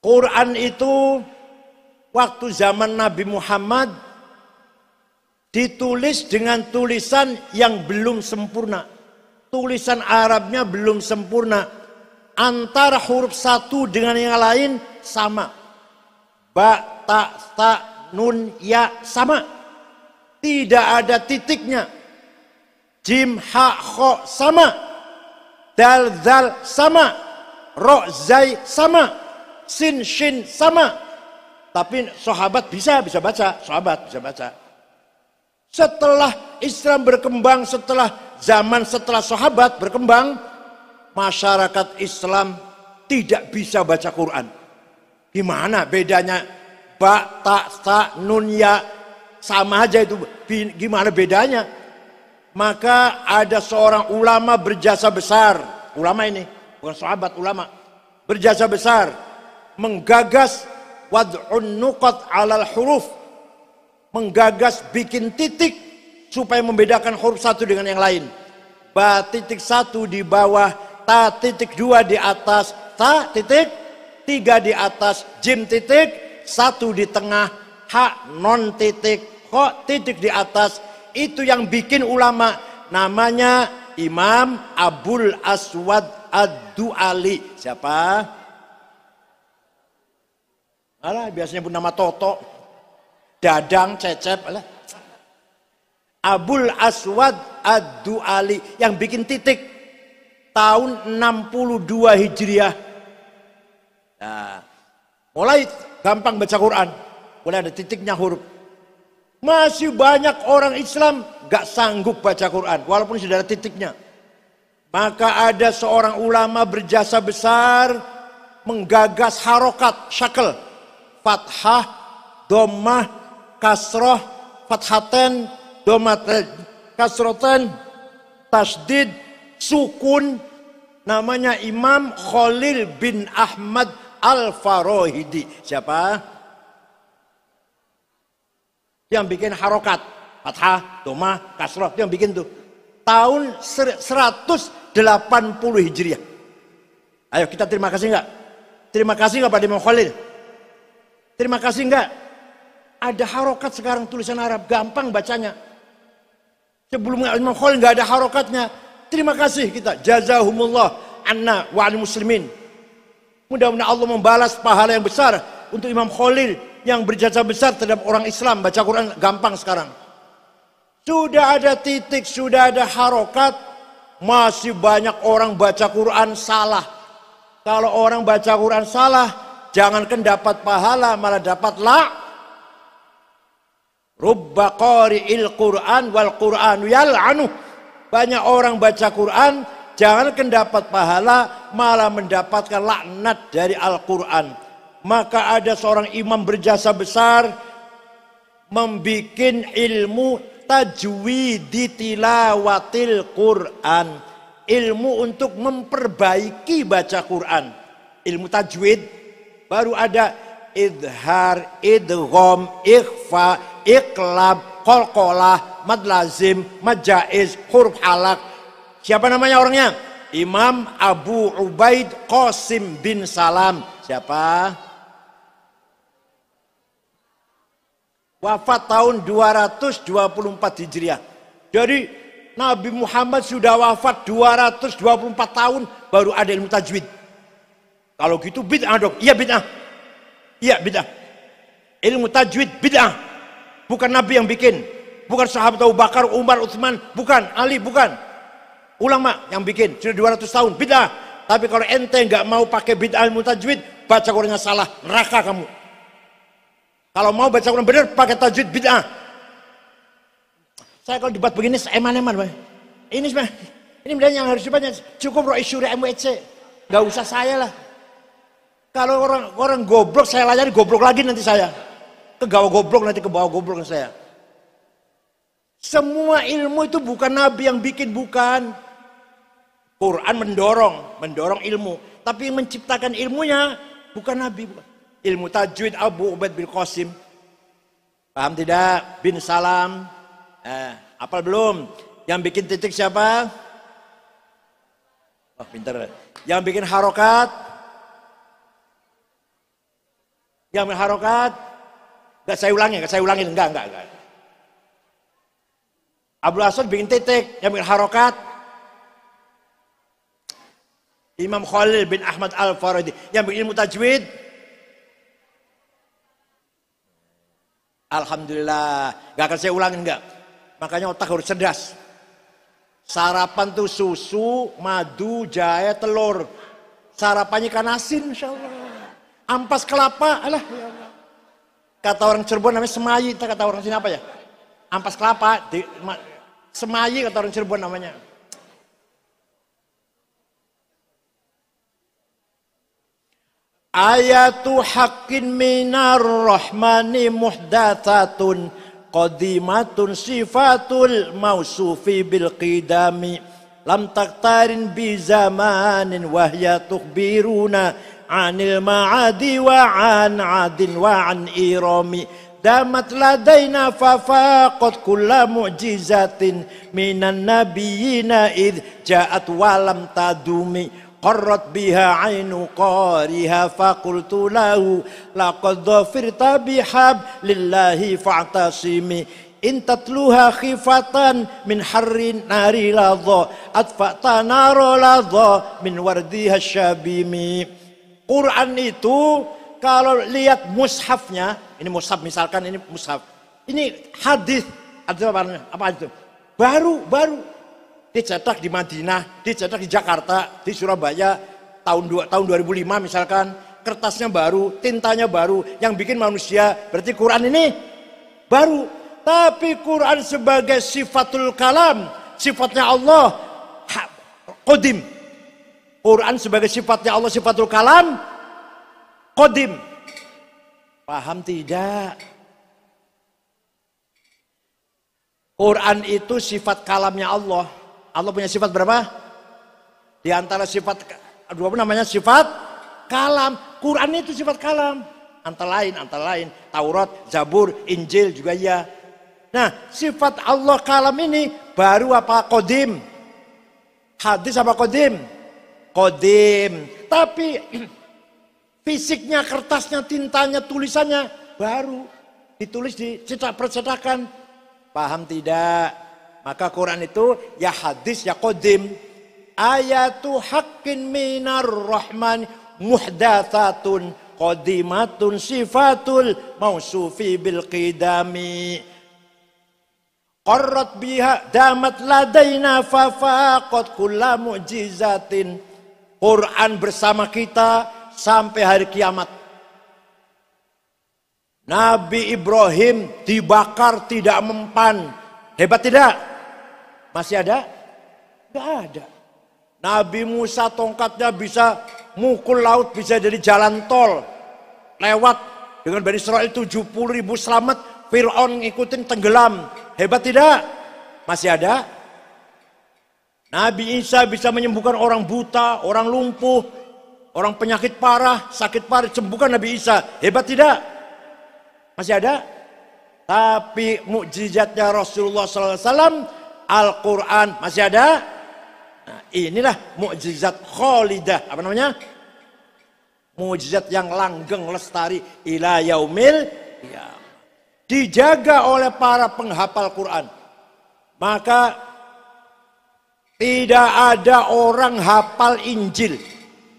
Quran itu waktu zaman Nabi Muhammad ditulis dengan tulisan yang belum sempurna. Tulisan Arabnya belum sempurna. Antara huruf satu dengan yang lain sama. Ba, ta, ta, nun, ya sama. Tidak ada titiknya. Jim, ha, kho sama. Dal, zal sama. Ro, zai sama. Sin, shin sama. Tapi sahabat bisa baca. Sahabat bisa baca. Setelah Islam berkembang, setelah sahabat berkembang, masyarakat Islam tidak bisa baca Quran. Gimana bedanya? Ba, ta, ta, nun, ya sama aja itu. Gimana bedanya? Maka ada seorang ulama berjasa besar. Ulama ini, bukan sahabat, ulama. Berjasa besar. Menggagas wad'un nuqat 'alal huruf. Menggagas bikin titik supaya membedakan huruf satu dengan yang lain. Ba titik satu di bawah, ta titik dua di atas, ta titik tiga di atas, jim titik satu di tengah, ha non titik, kho titik di atas. Itu yang bikin ulama, namanya Imam Abul Aswad Ad-Du'ali. Siapa? Alah, biasanya pun nama Toto, Dadang, Cecep, alah. Abul Aswad Ad-Du'ali yang bikin titik tahun 62 Hijriah. Nah, mulai gampang baca Quran, mulai ada titiknya huruf. Masih banyak orang Islam gak sanggup baca Quran walaupun sudah ada titiknya. Maka ada seorang ulama berjasa besar menggagas harokat syakl, fathah, dhammah, kasroh, fathaten, dhammaten, kasroten, tasdid, sukun. Namanya Imam Khalil bin Ahmad Al-Farahidi. Siapa? Yang bikin harokat, fathah, dhammah, kasroh, yang bikin tuh. Tahun 180 Hijriah. Ayo kita terima kasih enggak? Terima kasih enggak pada Imam Khalil? Terima kasih enggak? Ada harokat sekarang tulisan Arab, gampang bacanya. Sebelum Imam Khalil enggak ada harokatnya. Terima kasih kita. Jazahumullah anna wa al muslimin. Mudah-mudahan Allah membalas pahala yang besar untuk Imam Khalil yang berjasa besar terhadap orang Islam. Baca Quran gampang sekarang. Sudah ada titik, sudah ada harokat, masih banyak orang baca Quran salah. Kalau orang baca Quran salah, jangankan dapat pahala, malah dapat rubba qari'il Quran wal Qur'anu yal'anu. Banyak orang baca Quran, jangankan dapat pahala, malah mendapatkan laknat dari Al-Quran. Maka ada seorang imam berjasa besar membikin ilmu tajwidi tilawatil Quran, ilmu untuk memperbaiki baca Quran. Ilmu tajwid baru ada idhar, idgham, ikhfa, iqlab, qalqalah, mad lazim, mad jaiz, huruf halak. Siapa namanya orangnya? Imam Abu Ubaid Qasim bin Salam. Siapa? Wafat tahun 224 Hijriah. Jadi Nabi Muhammad sudah wafat 224 tahun baru ada ilmu tajwid. Kalau gitu bid'ah dong. Iya bid'ah. Iya bid'ah. Ilmu tajwid bid'ah. Bukan Nabi yang bikin. Bukan sahabat Abu Bakar, Umar, Utsman, bukan, Ali, bukan. Ulama yang bikin sudah 200 tahun bid'ah. Tapi kalau ente nggak mau pakai bid'ah ilmu tajwid, baca Qurannya salah, neraka kamu. Kalau mau baca Quran benar pakai tajwid bid'ah. Saya kalau debat begini eman-eman, Bang. Ini yang harus dibaca. Cukup Rois Syuri MWC. Enggak usah saya lah. Kalau orang goblok saya layani goblok lagi nanti saya. Kegawa goblok nanti ke bawah goblok saya. Semua ilmu itu bukan Nabi yang bikin, bukan. Quran mendorong ilmu, tapi yang menciptakan ilmunya bukan Nabi, bukan. Ilmu tajwid Abu Ubaid bin Qasim. Paham tidak? Bin Salam. Apal belum? Yang bikin titik siapa? Oh, pintar. Yang bikin harokat? Yang ambil harokat. Enggak saya ulangin. Enggak. Abdul Aswad bikin titik, yang ambil harokat. Imam Khalil bin Ahmad Al-Faridi yang bikin ilmu tajwid. Alhamdulillah, gak akan saya ulangin enggak. Makanya otak harus cerdas. Sarapan tuh susu, madu, jahe, telur. Sarapannya ikan asin, insya Allah. Ampas kelapa, alah. Ya Allah. Kata orang Cirebon namanya semayi, kata orang sini apa ya? Ampas kelapa, semayi kata orang Cirebon namanya. Ayatu haqqin minar rahmani muhdatsatun qadimatun sifatul mausufi bil qidami lam taktarin bi zamanin wahya tukhbiruna anil ma'adi wa an adin wa an irami damat ladaina fafaqat kulla mu'jizatin minan nabiyina id ja'at walam tadumi qarrat biha ainu qariha faqultu lahu laqad dhafirta bihablillahi fa'tasimi in tatluha khifatan min harrin nari ladha atfa'ta naro ladha min wardiha syabimi. Quran itu kalau lihat mushafnya, ini mushaf misalkan ini mushaf. Ini hadis, apa itu? Baru dicetak di Madinah, dicetak di Jakarta, di Surabaya tahun 2005 misalkan, kertasnya baru, tintanya baru, yang bikin manusia, berarti Quran ini baru. Tapi Quran sebagai sifatul kalam, sifatnya Allah, qadim. Quran sebagai sifatnya Allah, sifatul kalam, qadim. Paham tidak? Quran itu sifat kalamnya Allah. Allah punya sifat berapa? Di antara sifat dua namanya sifat kalam. Quran itu sifat kalam. Antara lain Taurat, Zabur, Injil juga ya. Nah, sifat Allah kalam ini baru apa qadim? Hadis apa qadim? Qadim. Tapi fisiknya, kertasnya, tintanya, tulisannya baru. Ditulis di cetak percetakan. Paham tidak? Maka Quran itu ya hadis ya qadim. Ayatu haqqin minar rahman muhdatsatun qadimatun sifatul mausufi bil qidami. Qarrat biha damat ladaina fafaqat kulla mu'jizatin. Quran bersama kita sampai hari kiamat. Nabi Ibrahim dibakar tidak mempan. Hebat tidak? Masih ada? Enggak ada. Nabi Musa tongkatnya bisa mukul laut, bisa jadi jalan tol. Lewat dengan Bani Israel 70.000 selamat, Fir'aun ngikutin tenggelam. Hebat tidak? Masih ada? Nabi Isa bisa menyembuhkan orang buta, orang lumpuh, orang penyakit parah, sakit parah, sembuhkan Nabi Isa. Hebat tidak? Masih ada? Tapi mukjizatnya Rasulullah SAW, Al-Quran masih ada. Nah, inilah mukjizat khalidah. Apa namanya? Mukjizat yang langgeng lestari ila yaumil qiyamah. Dijaga oleh para penghafal Quran. Maka tidak ada orang hafal Injil.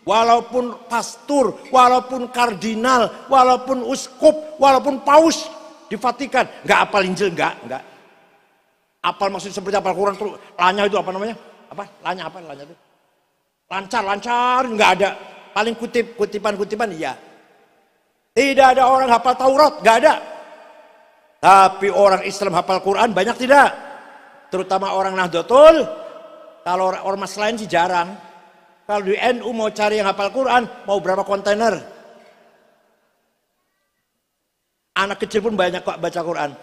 Walaupun pastor, walaupun kardinal, walaupun uskup, walaupun paus di Vatikan, nggak hafal Injil, nggak. Apal maksud seperti apal Quran tuh, lanya itu apa namanya? Apa? Lanya itu? Lancar, nggak ada. Paling kutipan iya. Tidak ada orang hafal Taurat, nggak ada. Tapi orang Islam hafal Quran banyak tidak? Terutama orang Nahdlatul. Kalau ormas lain sih jarang. Kalau di NU mau cari yang hafal Quran, mau berapa kontainer? Anak kecil pun banyak kok baca Quran.